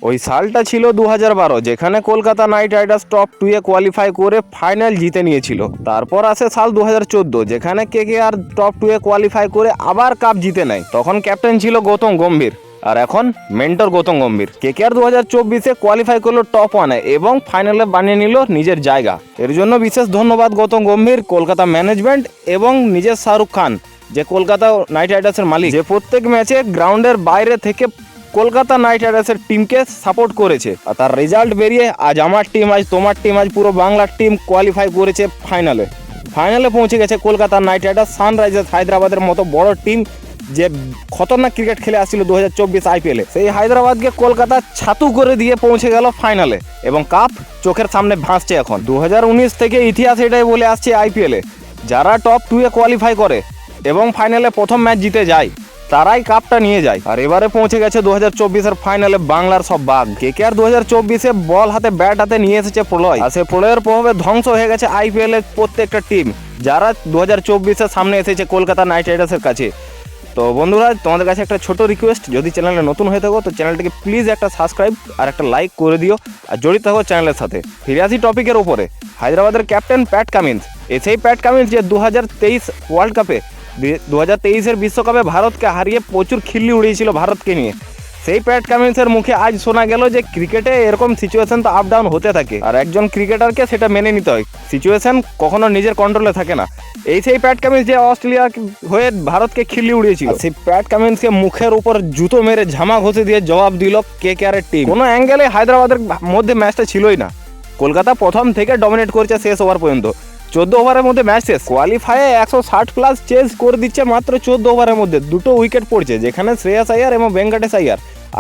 ওই সালটা ছিল 2012, যেখানে কলকাতা নাইট রাইডার্স টপ 2-এ কোয়ালিফাই করে ফাইনাল জিতে নিয়েছিল। তারপর আসে সাল 2014, যেখানে কেকেআর টপ 2-এ কোয়ালিফাই করে আবার কাপ জিতে নেয়। তখন ক্যাপ্টেন ছিল গৌতম গম্ভীর, আর এখন mentor Gautam Gambhir. KKR 2024-এ qualify করলো টপ 1-এ এবং ফাইনালে বানিয়ে নিল নিজের জায়গা। এর জন্য বিশেষ ধন্যবাদ গৌতম গম্ভীর, কলকাতা ম্যানেজমেন্ট এবং নিজের শাহরুখ খান, যে কলকাতা নাইট রাইডার্সের মালিক, যে প্রত্যেক ম্যাচে গ্রাউন্ডের বাইরে থেকে কলকাতা নাইট রাইডার্সের টিমকে সাপোর্ট করেছে। আর তার রেজাল্ট বেরিয়ে আজ আমার টিম, আজ তোমার টিম, আজ পুরো বাংলার টিম কোয়ালিফাই করেছে ফাইনালে পৌঁছে গেছে কলকাতা নাইট রাইডার্স। সানরাইজার্স হায়দ্রাবাদের মতো বড় টিম, যে খতরনাক ক্রিকেট খেলে আসছিল 2024 আইপিএলে, সেই হায়দ্রাবাদকে কলকাতা ছাতু করে দিয়ে পৌঁছে গেল ফাইনালে এবং কাপ চোখের সামনে ভাসছে এখন। 2019 থেকে ইতিহাস এটাই বলে আসছে আইপিএলে, যারা টপ 2-এ কোয়ালিফাই করে এবং ফাইনালে প্রথম ম্যাচ জিতে যায় তারাই কাপটা নিয়ে যায়। আর এবারে পৌঁছে গেছে 2024-এর ফাইনালে বাংলার সব বাঘ। কেকেআর 2024-এ বল হাতে ব্যাট হাতে নিয়ে এসেছে প্রলয়, আর সেই প্রলয়ের প্রভাবে ধ্বংস হয়ে গেছে আইপিএলের প্রত্যেকটা টিম, যারা 2024-এর সামনে এসেছে কলকাতা নাইট রাইডার্সের কাছে। তো বন্ধুরা, তোমাদের কাছে একটা ছোট রিকোয়েস্ট, যদি চ্যানেলে নতুন হয়ে থাকো তো চ্যানেলটিকে প্লিজ একটা সাবস্ক্রাইব আর একটা লাইক করে দিও, আর জড়িত থাকো চ্যানেলের সাথে। ফিরে আসি টপিকের উপরে। হায়দ্রাবাদের ক্যাপ্টেন প্যাট কামিন্স, সেই প্যাট কামিন্স যে 2023 ওয়ার্ল্ড কাপে 2023-এর বিশ্বকাপে ভারতকে হারিয়ে প্রচুর খিল্লি উড়িয়েছিল ভারতকে নিয়ে, সেই প্যাট কামিন্সের মুখে আজ শোনা গেল যে ক্রিকেটে এরকম সিচুয়েশন তো আপ ডাউন হতে থাকে, আর একজন ক্রিকেটারকে সেটা মেনে নিতে হয়। সিচুয়েশন কখনো নিজের কন্ট্রোলে থাকে না। সেই প্যাট কামিন্স যে অস্ট্রেলিয়া হয়ে ভারতকে খিল্লি উড়িয়েছিল, সেই প্যাট কামিন্সকে মুখের উপর জুতো মেরে ঝামা ঘষে দিয়ে জবাব দিল কেকেআরের টিম। কোনো অ্যাঙ্গেলে হায়দ্রাবাদের মধ্যে ম্যাচটা ছিলই না। কলকাতা প্রথম থেকে ডমিনেট করেছে শেষ ওভার পর্যন্ত। 14 ওভারের মধ্যে ম্যাচ শেষ। কোয়ালিফায়ে 160+ চেজ করে দিচ্ছে মাত্র 14 ওভারের মধ্যে। 2টো উইকেট পড়ছে, যেখানে শ্রেয়াস আইয়ার এবং ভেঙ্কটেশ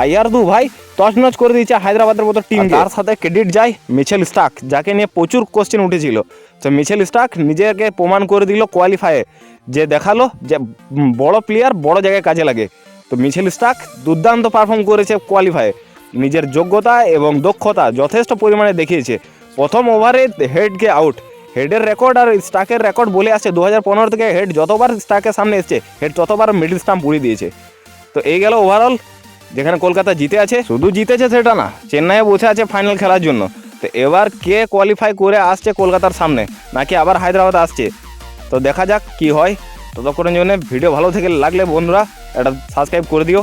আইয়ার দু ভাই তছনছ করে দিচ্ছে হায়দ্রাবাদের মতো টিম। তার সাথে ক্রেডিট যায় মিচেল স্টার্ক, যাকে নিয়ে প্রচুর কোশ্চেন উঠেছিল। তো মিচেল স্টার্ক নিজেকে প্রমাণ করে দিল কোয়ালিফায়ে, যে দেখালো যে বড় প্লেয়ার বড় জায়গায় কাজে লাগে। তো মিচেল স্টার্ক দুর্দান্ত পারফর্ম করেছে কোয়ালিফায়ে, নিজের যোগ্যতা এবং দক্ষতা যথেষ্ট পরিমাণে দেখিয়েছে। প্রথম ওভারে হেডকে আউট, হেডের রেকর্ড আর স্টার্কের রেকর্ড বলে আসছে 2015 থেকে হেড যতবার স্টার্কের সামনে এসছে হেড ততবার মিডল স্টাম্প উড়িয়ে দিয়েছে। তো এই গেল ওভারঅল, যেখানে কলকাতা জিতে আছে। শুধু জিতেছে সেটা না, চেন্নাইয়ে বসে আছে ফাইনাল খেলার জন্য। তো এবার কে কোয়ালিফাই করে আসছে কলকাতার সামনে, নাকি আবার হায়দ্রাবাদ আসছে, তো দেখা যাক কি হয়। ততক্ষণের জন্য ভিডিও ভালো থেকে লাগলে বন্ধুরা একটা সাবস্ক্রাইব করে দিও।